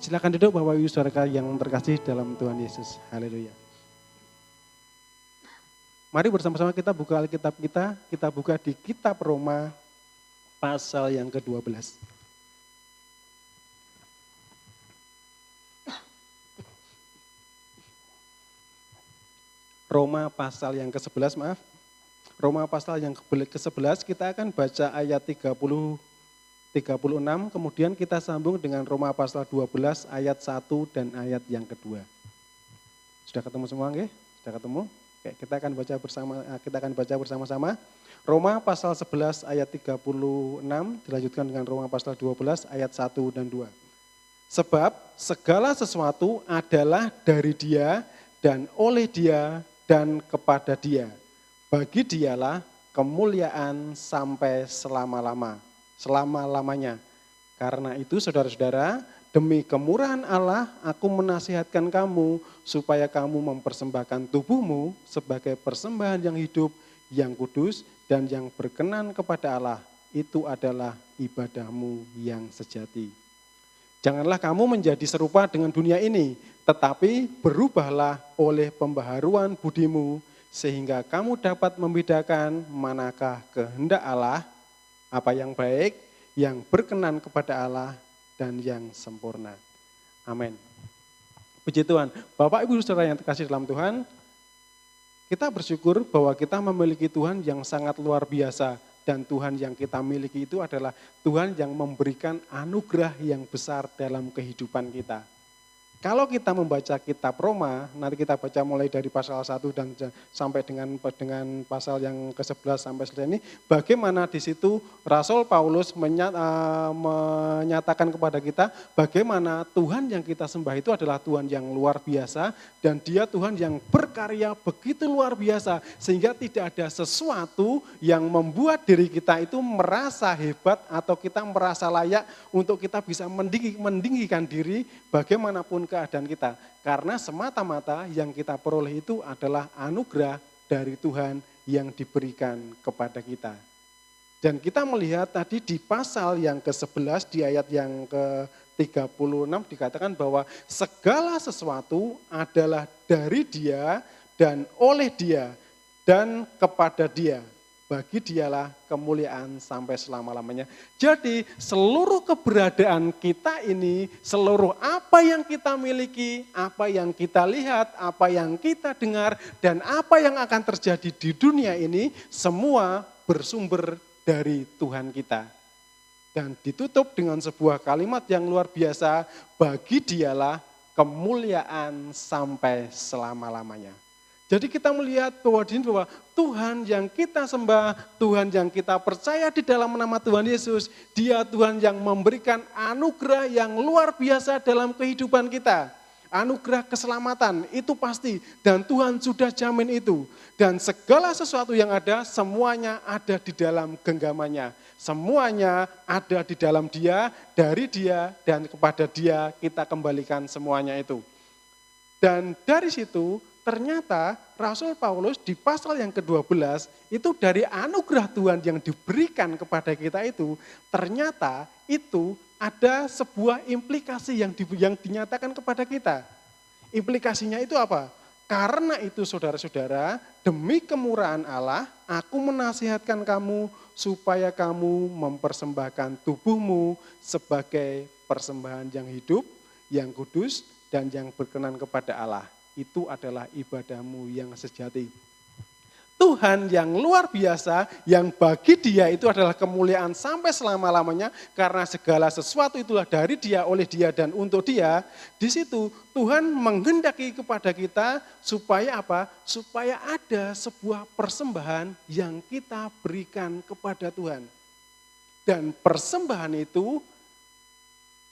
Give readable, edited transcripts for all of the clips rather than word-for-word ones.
Silakan duduk Bapak Ibu Saudara yang terkasih dalam Tuhan Yesus. Haleluya. Mari bersama-sama kita buka Alkitab kita buka di kitab Roma pasal yang ke-12. Roma pasal yang ke-11, maaf. Roma pasal yang ke-11 kita akan baca ayat 36, kemudian kita sambung dengan Roma pasal 12 ayat 1 dan ayat yang kedua. Sudah ketemu semua nggih? Sudah ketemu? Oke, kita akan baca bersama-sama. Roma pasal 11 ayat 36 dilanjutkan dengan Roma pasal 12 ayat 1 dan 2. Sebab segala sesuatu adalah dari Dia dan oleh Dia dan kepada Dia. Bagi Dialah kemuliaan sampai selama-lamanya. Karena itu saudara-saudara, demi kemurahan Allah, aku menasihatkan kamu supaya kamu mempersembahkan tubuhmu sebagai persembahan yang hidup, yang kudus, dan yang berkenan kepada Allah. Itu adalah ibadahmu yang sejati. Janganlah kamu menjadi serupa dengan dunia ini, tetapi berubahlah oleh pembaharuan budimu, sehingga kamu dapat membedakan manakah kehendak Allah, apa yang baik, yang berkenan kepada Allah, dan yang sempurna. Amin. Puji Tuhan. Bapak Ibu Saudara yang terkasih dalam Tuhan, kita bersyukur bahwa kita memiliki Tuhan yang sangat luar biasa. Dan Tuhan yang kita miliki itu adalah Tuhan yang memberikan anugerah yang besar dalam kehidupan kita. Kalau kita membaca kitab Roma, nanti kita baca mulai dari pasal 1 dan sampai dengan pasal yang ke-11 sampai selesai ini, bagaimana di situ Rasul Paulus menyatakan kepada kita bagaimana Tuhan yang kita sembah itu adalah Tuhan yang luar biasa dan Dia Tuhan yang berkarya begitu luar biasa sehingga tidak ada sesuatu yang membuat diri kita itu merasa hebat atau kita merasa layak untuk kita bisa meninggikan diri bagaimanapun keadaan kita. Karena semata-mata yang kita peroleh itu adalah anugerah dari Tuhan yang diberikan kepada kita. Dan kita melihat tadi di pasal yang ke-11 di ayat yang ke-36 dikatakan bahwa segala sesuatu adalah dari Dia dan oleh Dia dan kepada Dia. Bagi Dialah kemuliaan sampai selama-lamanya. Jadi seluruh keberadaan kita ini, seluruh apa yang kita miliki, apa yang kita lihat, apa yang kita dengar, dan apa yang akan terjadi di dunia ini, semua bersumber dari Tuhan kita. Dan ditutup dengan sebuah kalimat yang luar biasa, bagi Dialah kemuliaan sampai selama-lamanya. Jadi kita melihat bahwa Tuhan yang kita sembah, Tuhan yang kita percaya di dalam nama Tuhan Yesus, Dia Tuhan yang memberikan anugerah yang luar biasa dalam kehidupan kita. Anugerah keselamatan itu pasti dan Tuhan sudah jamin itu. Dan segala sesuatu yang ada semuanya ada di dalam genggamannya. Semuanya ada di dalam Dia, dari Dia dan kepada Dia kita kembalikan semuanya itu. Dan dari situ ternyata Rasul Paulus di pasal yang ke-12 itu dari anugerah Tuhan yang diberikan kepada kita itu ternyata itu ada sebuah implikasi yang dinyatakan kepada kita. Implikasinya itu apa? Karena itu saudara-saudara, demi kemurahan Allah, aku menasihatkan kamu supaya kamu mempersembahkan tubuhmu sebagai persembahan yang hidup, yang kudus, dan yang berkenan kepada Allah. Itu adalah ibadahmu yang sejati. Tuhan yang luar biasa, yang bagi Dia itu adalah kemuliaan sampai selama-lamanya, karena segala sesuatu itulah dari Dia, oleh Dia, dan untuk Dia. Di situ Tuhan menghendaki kepada kita supaya apa? Supaya ada sebuah persembahan yang kita berikan kepada Tuhan. Dan persembahan itu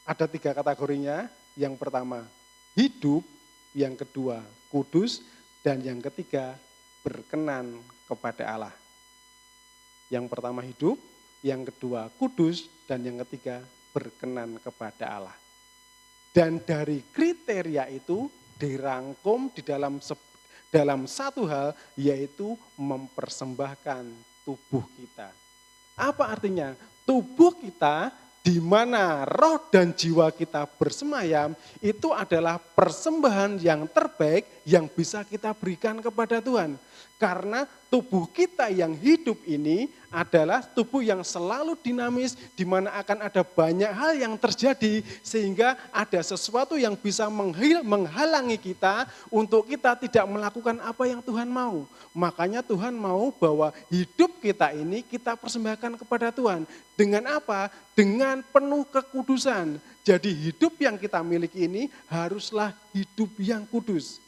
ada 3 kategorinya. Yang pertama, hidup. Yang kedua, kudus, dan yang ketiga, berkenan kepada Allah. Yang pertama hidup, yang kedua kudus, dan yang ketiga berkenan kepada Allah. Dan dari kriteria itu dirangkum di dalam satu hal, yaitu mempersembahkan tubuh kita. Apa artinya? Tubuh kita di mana roh dan jiwa kita bersemayam, itu adalah persembahan yang terbaik yang bisa kita berikan kepada Tuhan. Karena tubuh kita yang hidup ini adalah tubuh yang selalu dinamis, di mana akan ada banyak hal yang terjadi, sehingga ada sesuatu yang bisa menghalangi kita untuk kita tidak melakukan apa yang Tuhan mau. Makanya Tuhan mau bahwa hidup kita ini kita persembahkan kepada Tuhan. Dengan apa? Dengan penuh kekudusan. Jadi hidup yang kita miliki ini haruslah hidup yang kudus.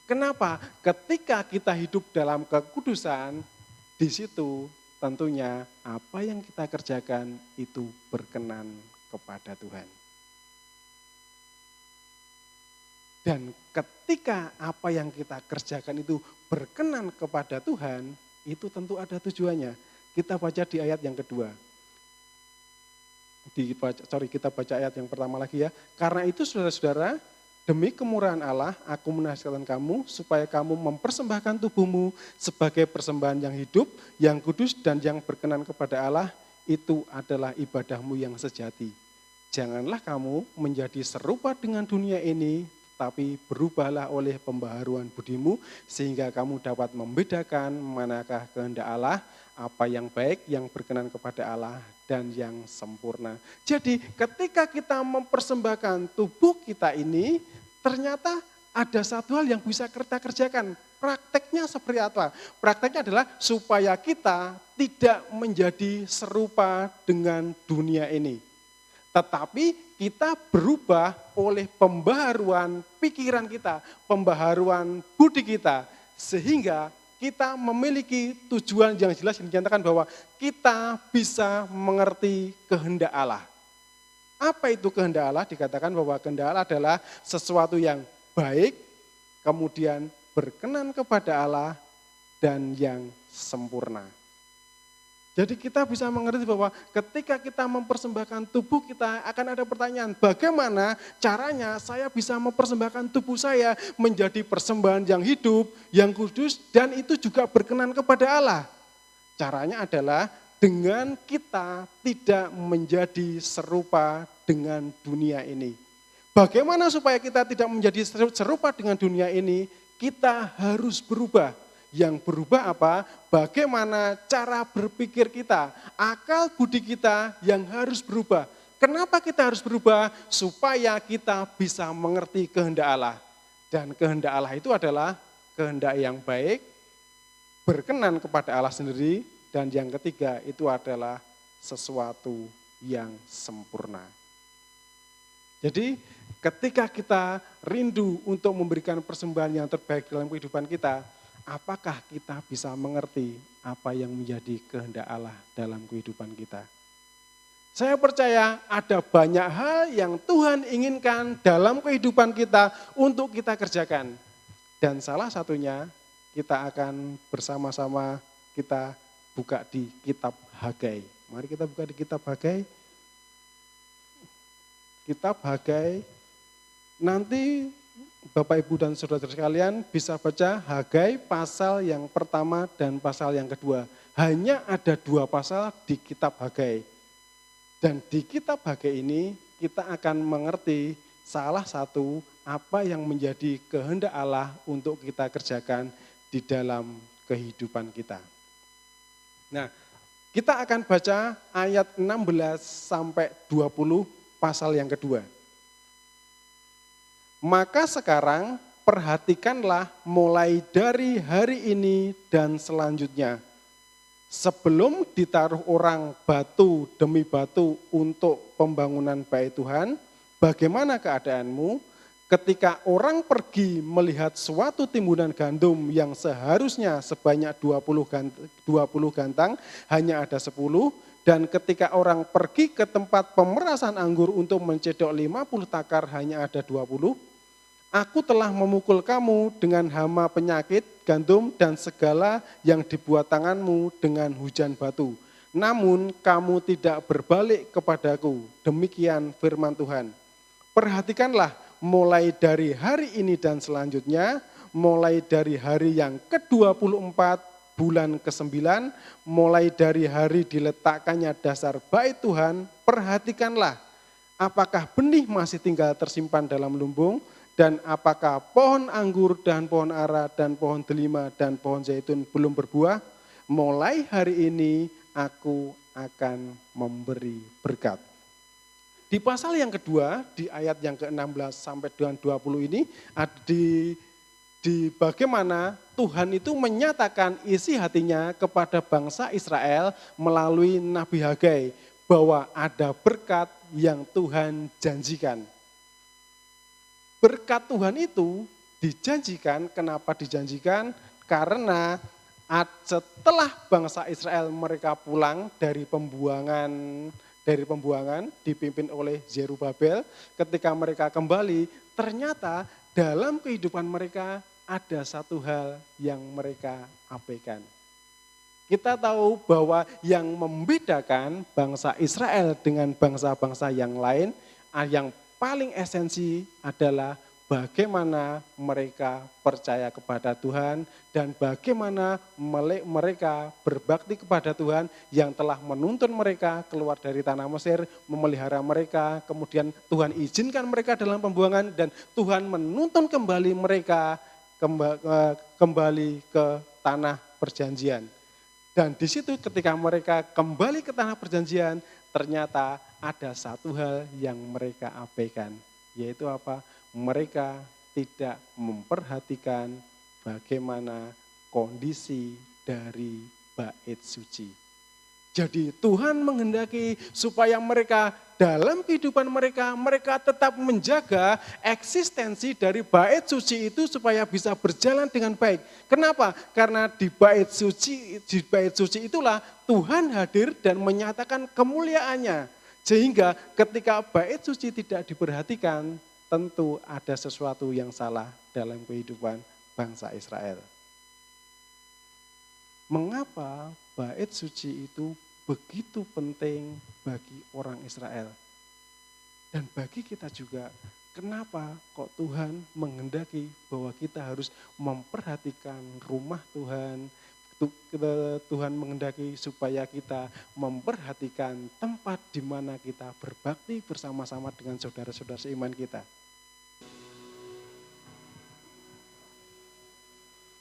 Kenapa? Ketika kita hidup dalam kekudusan, di situ tentunya apa yang kita kerjakan itu berkenan kepada Tuhan. Dan ketika apa yang kita kerjakan itu berkenan kepada Tuhan, itu tentu ada tujuannya. Kita baca di ayat yang kedua. Kita baca ayat yang pertama lagi ya. Karena itu saudara-saudara, demi kemurahan Allah, aku menasihatkan kamu supaya kamu mempersembahkan tubuhmu sebagai persembahan yang hidup, yang kudus dan yang berkenan kepada Allah, itu adalah ibadahmu yang sejati. Janganlah kamu menjadi serupa dengan dunia ini, tapi berubahlah oleh pembaharuan budimu, sehingga kamu dapat membedakan manakah kehendak Allah, apa yang baik, yang berkenan kepada Allah, dan yang sempurna. Jadi ketika kita mempersembahkan tubuh kita ini, ternyata ada satu hal yang bisa kita kerjakan. Prakteknya seperti apa? Prakteknya adalah supaya kita tidak menjadi serupa dengan dunia ini. Tetapi kita berubah oleh pembaharuan pikiran kita, pembaharuan budi kita, sehingga kita memiliki tujuan yang jelas yang dinyatakan bahwa kita bisa mengerti kehendak Allah. Apa itu kehendak Allah? Dikatakan bahwa kehendak Allah adalah sesuatu yang baik, kemudian berkenan kepada Allah, dan yang sempurna. Jadi kita bisa mengerti bahwa ketika kita mempersembahkan tubuh kita akan ada pertanyaan, bagaimana caranya saya bisa mempersembahkan tubuh saya menjadi persembahan yang hidup, yang kudus, dan itu juga berkenan kepada Allah. Caranya adalah dengan kita tidak menjadi serupa dengan dunia ini. Bagaimana supaya kita tidak menjadi serupa dengan dunia ini? Kita harus berubah. Yang berubah apa? Bagaimana cara berpikir kita, akal budi kita yang harus berubah. Kenapa kita harus berubah? Supaya kita bisa mengerti kehendak Allah. Dan kehendak Allah itu adalah kehendak yang baik, berkenan kepada Allah sendiri, dan yang ketiga itu adalah sesuatu yang sempurna. Jadi ketika kita rindu untuk memberikan persembahan yang terbaik dalam kehidupan kita, apakah kita bisa mengerti apa yang menjadi kehendak Allah dalam kehidupan kita? Saya percaya ada banyak hal yang Tuhan inginkan dalam kehidupan kita untuk kita kerjakan. Dan salah satunya kita akan bersama-sama kita buka di kitab Hagai. Mari kita buka di kitab Hagai. Kitab Hagai, nanti Bapak, Ibu, dan saudara sekalian bisa baca Hagai pasal yang pertama dan pasal yang kedua. Hanya ada 2 pasal di kitab Hagai. Dan di kitab Hagai ini kita akan mengerti salah satu apa yang menjadi kehendak Allah untuk kita kerjakan di dalam kehidupan kita. Nah, kita akan baca ayat 16 sampai 20 pasal yang kedua. Maka sekarang perhatikanlah mulai dari hari ini dan selanjutnya. Sebelum ditaruh orang batu demi batu untuk pembangunan bait Tuhan, bagaimana keadaanmu ketika orang pergi melihat suatu timbunan gandum yang seharusnya sebanyak 20 gantang, hanya ada 10, dan ketika orang pergi ke tempat pemerasan anggur untuk mencedok 50 takar, hanya ada 20. Aku telah memukul kamu dengan hama penyakit, gandum, dan segala yang dibuat tanganmu dengan hujan batu. Namun kamu tidak berbalik kepadaku. Demikian firman Tuhan. Perhatikanlah mulai dari hari ini dan selanjutnya, mulai dari hari yang ke-24 bulan ke-9, mulai dari hari diletakkannya dasar bait Tuhan, perhatikanlah apakah benih masih tinggal tersimpan dalam lumbung, dan apakah pohon anggur dan pohon ara dan pohon delima dan pohon zaitun belum berbuah. Mulai hari ini aku akan memberi berkat. Di pasal yang kedua, di ayat yang ke-16 sampai dengan 20 ini, di bagaimana Tuhan itu menyatakan isi hatinya kepada bangsa Israel melalui Nabi Hagai, bahwa ada berkat yang Tuhan janjikan. Berkat Tuhan itu dijanjikan, kenapa dijanjikan? Karena setelah bangsa Israel mereka pulang dari pembuangan dipimpin oleh Zerubabel, ketika mereka kembali, ternyata dalam kehidupan mereka ada satu hal yang mereka abaikan. Kita tahu bahwa yang membedakan bangsa Israel dengan bangsa-bangsa yang lain, yang paling esensi adalah bagaimana mereka percaya kepada Tuhan dan bagaimana mereka berbakti kepada Tuhan yang telah menuntun mereka keluar dari tanah Mesir, memelihara mereka, kemudian Tuhan izinkan mereka dalam pembuangan dan Tuhan menuntun kembali mereka kembali ke tanah perjanjian. Dan di situ ketika mereka kembali ke tanah perjanjian, ternyata ada satu hal yang mereka abaikan, yaitu apa? Mereka tidak memperhatikan bagaimana kondisi dari bait suci. Jadi Tuhan menghendaki supaya mereka dalam kehidupan mereka tetap menjaga eksistensi dari bait suci itu supaya bisa berjalan dengan baik. Kenapa? Karena di bait suci itulah Tuhan hadir dan menyatakan kemuliaannya. Sehingga ketika bait suci tidak diperhatikan, tentu ada sesuatu yang salah dalam kehidupan bangsa Israel. Mengapa bait suci itu begitu penting bagi orang Israel? Dan bagi kita juga, kenapa kok Tuhan menghendaki bahwa kita harus memperhatikan rumah Tuhan? Tuhan menghendaki supaya kita memperhatikan tempat di mana kita berbakti bersama-sama dengan saudara-saudara seiman kita.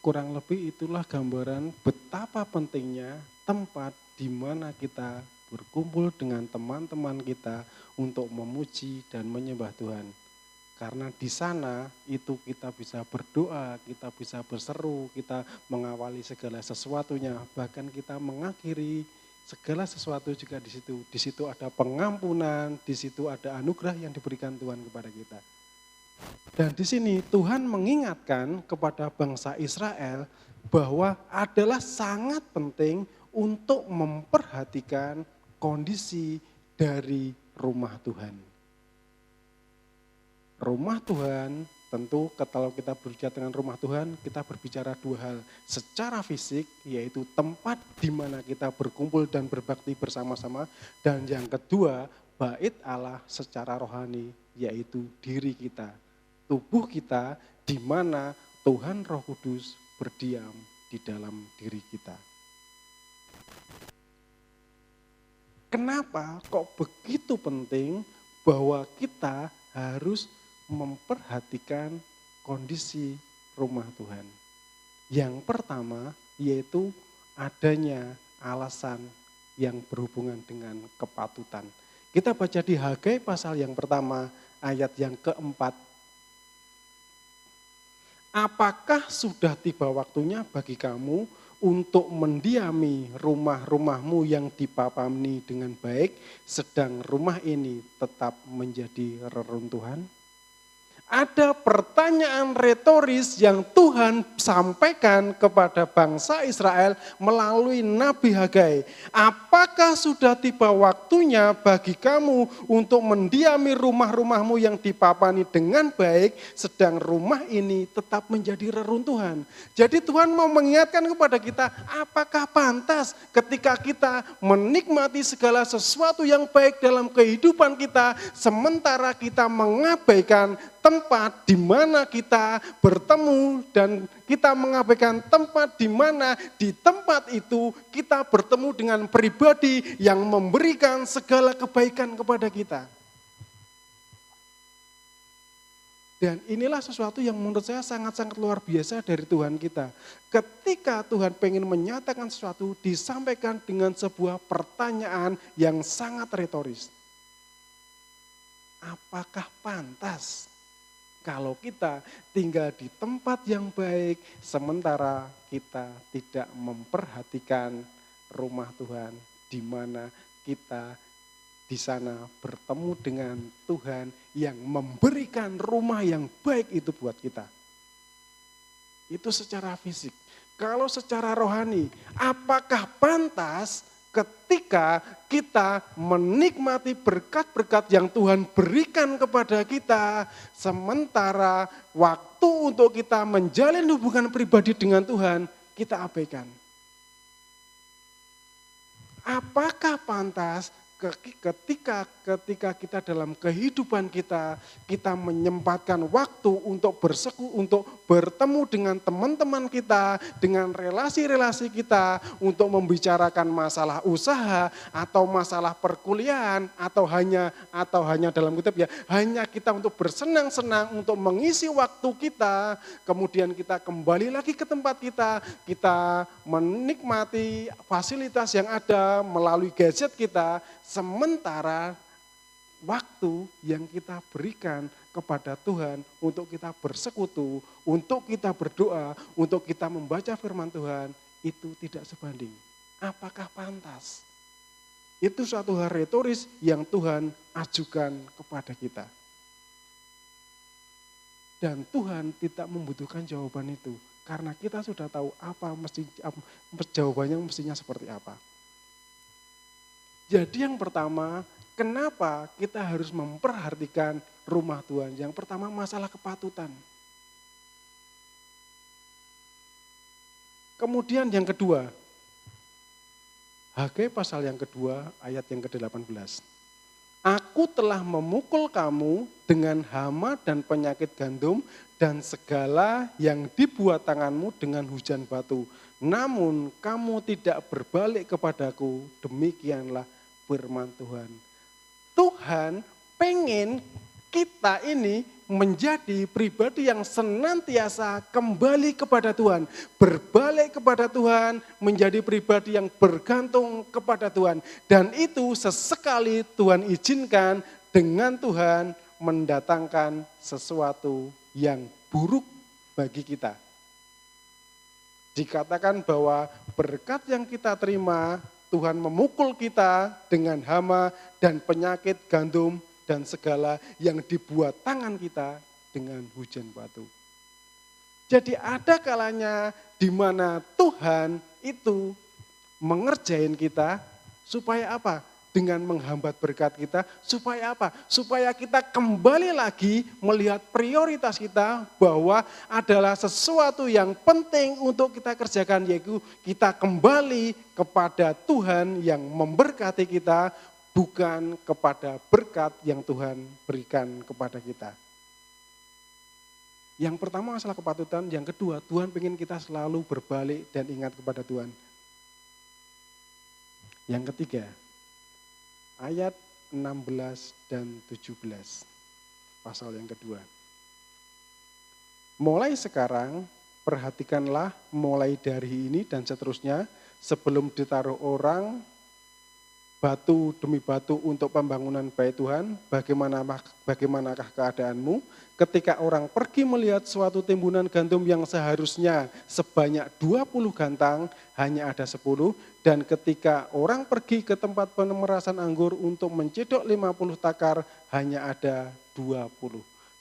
Kurang lebih itulah gambaran betapa pentingnya tempat di mana kita berkumpul dengan teman-teman kita untuk memuji dan menyembah Tuhan. Karena di sana itu kita bisa berdoa, kita bisa berseru, kita mengawali segala sesuatunya, bahkan kita mengakhiri segala sesuatu juga di situ. Di situ ada pengampunan, di situ ada anugerah yang diberikan Tuhan kepada kita. Dan di sini Tuhan mengingatkan kepada bangsa Israel bahwa adalah sangat penting untuk memperhatikan kondisi dari rumah Tuhan. Rumah Tuhan, tentu kalau kita berbicara dengan rumah Tuhan, kita berbicara dua hal. Secara fisik, yaitu tempat di mana kita berkumpul dan berbakti bersama-sama. Dan yang kedua, bait Allah secara rohani, yaitu diri kita. Tubuh kita di mana Tuhan Roh Kudus berdiam di dalam diri kita. Kenapa kok begitu penting bahwa kita harus memperhatikan kondisi rumah Tuhan? Yang pertama yaitu adanya alasan yang berhubungan dengan kepatutan. Kita baca di Hagai pasal yang pertama ayat yang keempat. Apakah sudah tiba waktunya bagi kamu untuk mendiami rumah-rumahmu yang dipapani dengan baik, sedang rumah ini tetap menjadi reruntuhan? Ada pertanyaan retoris yang Tuhan sampaikan kepada bangsa Israel melalui Nabi Hagai. Apakah sudah tiba waktunya bagi kamu untuk mendiami rumah-rumahmu yang dipapani dengan baik, sedang rumah ini tetap menjadi reruntuhan? Jadi Tuhan mau mengingatkan kepada kita, apakah pantas ketika kita menikmati segala sesuatu yang baik dalam kehidupan kita, sementara kita mengabaikan tempat tempat di mana kita bertemu dan kita mengabaikan tempat di mana di tempat itu kita bertemu dengan pribadi yang memberikan segala kebaikan kepada kita. Dan inilah sesuatu yang menurut saya sangat-sangat luar biasa dari Tuhan kita. Ketika Tuhan pengen menyatakan sesuatu, disampaikan dengan sebuah pertanyaan yang sangat retoris. Apakah pantas kalau kita tinggal di tempat yang baik, sementara kita tidak memperhatikan rumah Tuhan, di mana kita di sana bertemu dengan Tuhan yang memberikan rumah yang baik itu buat kita. Itu secara fisik. Kalau secara rohani, apakah pantas ketika kita menikmati berkat-berkat yang Tuhan berikan kepada kita, sementara waktu untuk kita menjalin hubungan pribadi dengan Tuhan, kita abaikan. Apakah pantas ketika kita dalam kehidupan kita menyempatkan waktu untuk untuk bertemu dengan teman-teman kita, dengan relasi-relasi kita, untuk membicarakan masalah usaha atau masalah perkuliahan atau hanya dalam kutip ya, hanya kita untuk bersenang-senang, untuk mengisi waktu kita, kemudian kita kembali lagi ke tempat kita menikmati fasilitas yang ada melalui gadget kita, sementara waktu yang kita berikan kepada Tuhan untuk kita bersekutu, untuk kita berdoa, untuk kita membaca firman Tuhan, itu tidak sebanding. Apakah pantas? Itu suatu hal retoris yang Tuhan ajukan kepada kita. Dan Tuhan tidak membutuhkan jawaban itu, karena kita sudah tahu jawabannya mestinya seperti apa. Jadi yang pertama, kenapa kita harus memperhatikan rumah Tuhan? Yang pertama masalah kepatutan. Kemudian yang kedua, Hagai pasal yang kedua ayat yang ke-18. Aku telah memukul kamu dengan hama dan penyakit gandum dan segala yang dibuat tanganmu dengan hujan batu. Namun kamu tidak berbalik kepadaku, demikianlah firman Tuhan. Tuhan pengen kita ini menjadi pribadi yang senantiasa kembali kepada Tuhan, berbalik kepada Tuhan, menjadi pribadi yang bergantung kepada Tuhan. Dan itu sesekali Tuhan izinkan dengan Tuhan mendatangkan sesuatu yang buruk bagi kita. Dikatakan bahwa berkat yang kita terima, Tuhan memukul kita dengan hama dan penyakit gandum dan segala yang dibuat tangan kita dengan hujan batu. Jadi ada kalanya di mana Tuhan itu mengerjain kita supaya apa? Dengan menghambat berkat kita, supaya apa? Supaya kita kembali lagi melihat prioritas kita bahwa adalah sesuatu yang penting untuk kita kerjakan, yaitu kita kembali kepada Tuhan yang memberkati kita, bukan kepada berkat yang Tuhan berikan kepada kita. Yang pertama masalah kepatutan, yang kedua Tuhan ingin kita selalu berbalik dan ingat kepada Tuhan. Yang ketiga, ayat 16 dan 17, pasal yang kedua. Mulai sekarang, perhatikanlah mulai dari ini dan seterusnya, sebelum ditaruh orang, batu demi batu untuk pembangunan bait Tuhan, bagaimanakah keadaanmu? Ketika orang pergi melihat suatu timbunan gandum yang seharusnya sebanyak 20 gantang, hanya ada 10, dan ketika orang pergi ke tempat pemerasan anggur untuk mencedok 50 takar, hanya ada 20.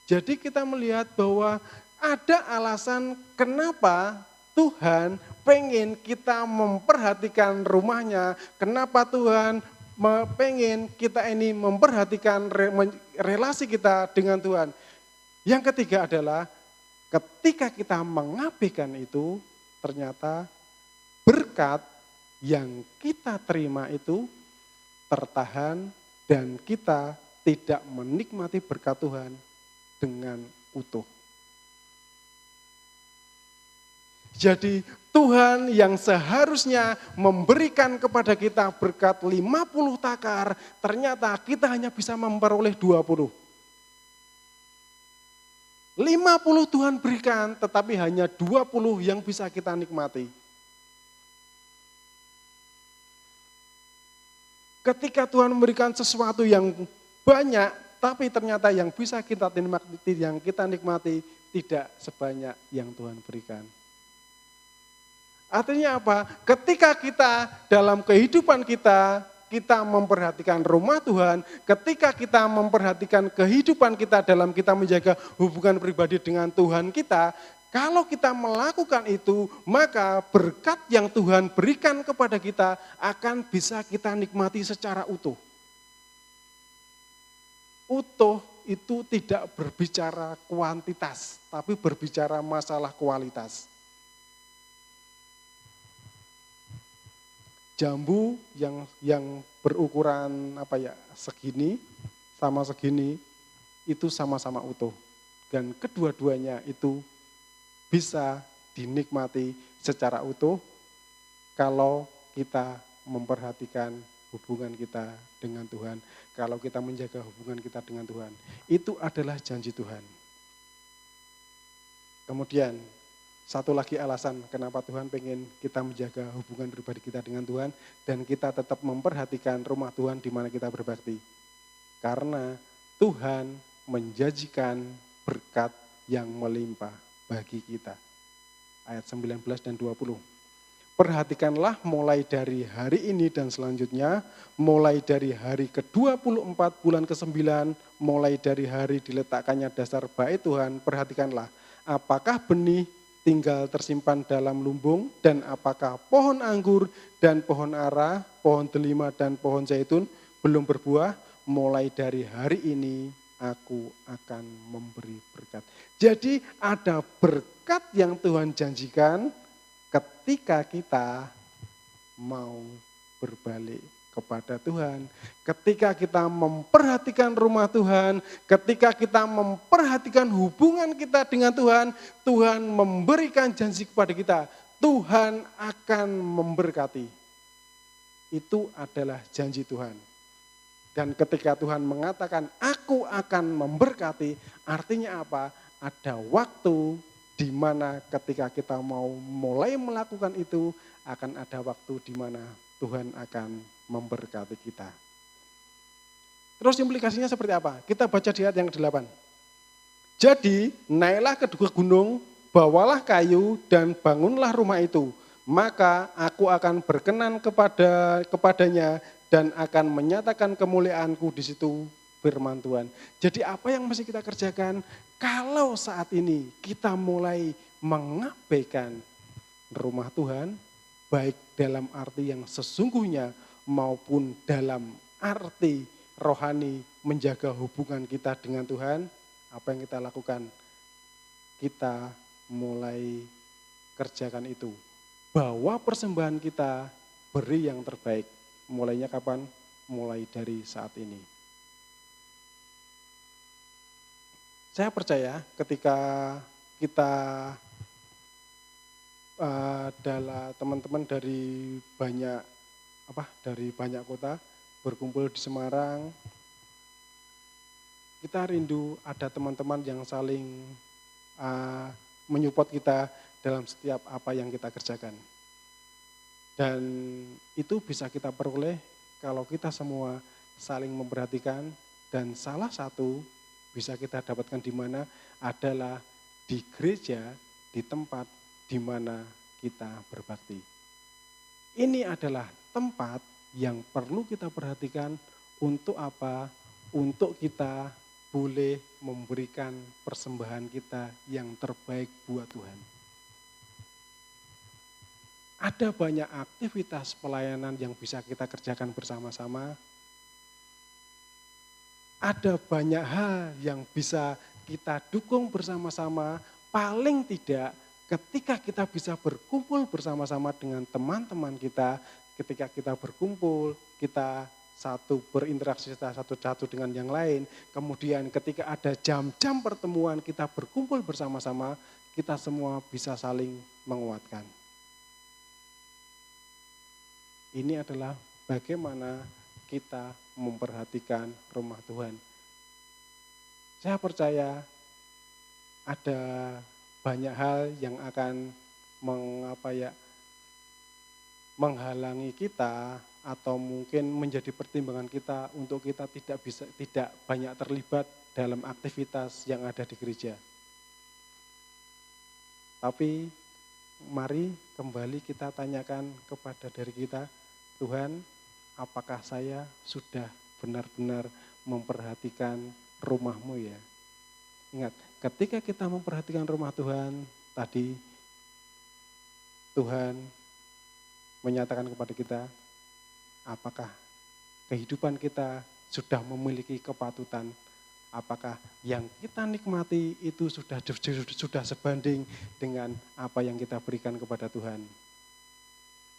Jadi kita melihat bahwa ada alasan kenapa Tuhan pengen kita memperhatikan rumahnya, kenapa Tuhan pengen kita ini memperhatikan relasi kita dengan Tuhan. Yang ketiga adalah ketika kita mengabaikan itu, ternyata berkat yang kita terima itu tertahan dan kita tidak menikmati berkat Tuhan dengan utuh. Jadi Tuhan yang seharusnya memberikan kepada kita berkat 50 takar, ternyata kita hanya bisa memperoleh 20. 50 Tuhan berikan, tetapi hanya 20 yang bisa kita nikmati. Ketika Tuhan memberikan sesuatu yang banyak, tapi ternyata yang bisa kita nikmati tidak sebanyak yang Tuhan berikan. Artinya apa? Ketika kita dalam kehidupan kita memperhatikan rumah Tuhan, ketika kita memperhatikan kehidupan kita dalam kita menjaga hubungan pribadi dengan Tuhan kita, kalau kita melakukan itu, maka berkat yang Tuhan berikan kepada kita akan bisa kita nikmati secara utuh. Utuh itu tidak berbicara kuantitas, tapi berbicara masalah kualitas. Jambu yang berukuran segini sama segini itu sama-sama utuh, dan kedua-duanya itu bisa dinikmati secara utuh kalau kita memperhatikan hubungan kita dengan Tuhan, kalau kita menjaga hubungan kita dengan Tuhan. Itu adalah janji Tuhan. Kemudian satu lagi alasan kenapa Tuhan pengen kita menjaga hubungan pribadi kita dengan Tuhan dan kita tetap memperhatikan rumah Tuhan di mana kita berbakti. Karena Tuhan menjanjikan berkat yang melimpah bagi kita. Ayat 19 dan 20. Perhatikanlah mulai dari hari ini dan selanjutnya, mulai dari hari ke-24 bulan ke-9, mulai dari hari diletakkannya dasar bait Tuhan, perhatikanlah apakah benih tinggal tersimpan dalam lumbung, dan apakah pohon anggur dan pohon ara, pohon delima dan pohon zaitun belum berbuah, mulai dari hari ini aku akan memberi berkat. Jadi ada berkat yang Tuhan janjikan ketika kita mau berbalik kepada Tuhan, ketika kita memperhatikan rumah Tuhan, ketika kita memperhatikan hubungan kita dengan Tuhan, Tuhan memberikan janji kepada kita, Tuhan akan memberkati. Itu adalah janji Tuhan. Dan ketika Tuhan mengatakan, aku akan memberkati, artinya apa? Ada waktu di mana ketika kita mau mulai melakukan itu, akan ada waktu di mana Tuhan akan memberkati kita. Terus implikasinya seperti apa? Kita baca di ayat yang ke-8. Jadi naiklah ke gunung, bawalah kayu dan bangunlah rumah itu. Maka aku akan berkenan kepadanya dan akan menyatakan kemuliaanku di situ, firman Tuhan. Jadi apa yang mesti kita kerjakan? Kalau saat ini kita mulai mengabaikan rumah Tuhan, baik dalam arti yang sesungguhnya maupun dalam arti rohani menjaga hubungan kita dengan Tuhan, apa yang kita lakukan? Kita mulai kerjakan itu. Bawa persembahan kita, beri yang terbaik. Mulainya kapan? Mulai dari saat ini. Saya percaya ketika kita adalah teman-teman dari banyak kota berkumpul di Semarang, kita rindu ada teman-teman yang saling menyupport kita dalam setiap apa yang kita kerjakan. Dan itu bisa kita peroleh kalau kita semua saling memperhatikan, dan salah satu bisa kita dapatkan di mana adalah di gereja, di tempat di mana kita berbakti. Ini adalah tempat yang perlu kita perhatikan untuk apa? Untuk kita boleh memberikan persembahan kita yang terbaik buat Tuhan. Ada banyak aktivitas pelayanan yang bisa kita kerjakan bersama-sama. Ada banyak hal yang bisa kita dukung bersama-sama, paling tidak ketika kita bisa berkumpul bersama-sama dengan teman-teman kita, ketika kita berkumpul, kita satu berinteraksi satu dengan yang lain. Kemudian ketika ada jam-jam pertemuan kita berkumpul bersama-sama, kita semua bisa saling menguatkan. Ini adalah bagaimana kita memperhatikan rumah Tuhan. Saya percaya ada banyak hal yang akan menghalangi kita atau mungkin menjadi pertimbangan kita untuk kita tidak banyak terlibat dalam aktivitas yang ada di gereja. Tapi mari kembali kita tanyakan kepada diri kita, Tuhan, apakah saya sudah benar-benar memperhatikan rumah-Mu ya? Ingat, ketika kita memperhatikan rumah Tuhan, tadi Tuhan menyatakan kepada kita, apakah kehidupan kita sudah memiliki kepatutan, apakah yang kita nikmati itu sudah sebanding dengan apa yang kita berikan kepada Tuhan.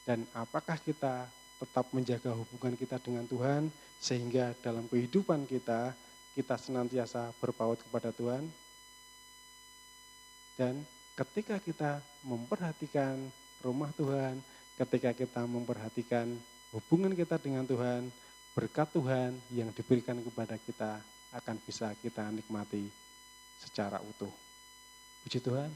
Dan apakah kita tetap menjaga hubungan kita dengan Tuhan, sehingga dalam kehidupan kita senantiasa berpaut kepada Tuhan. Dan ketika kita memperhatikan rumah Tuhan, ketika kita memperhatikan hubungan kita dengan Tuhan, berkat Tuhan yang diberikan kepada kita akan bisa kita nikmati secara utuh. Puji Tuhan.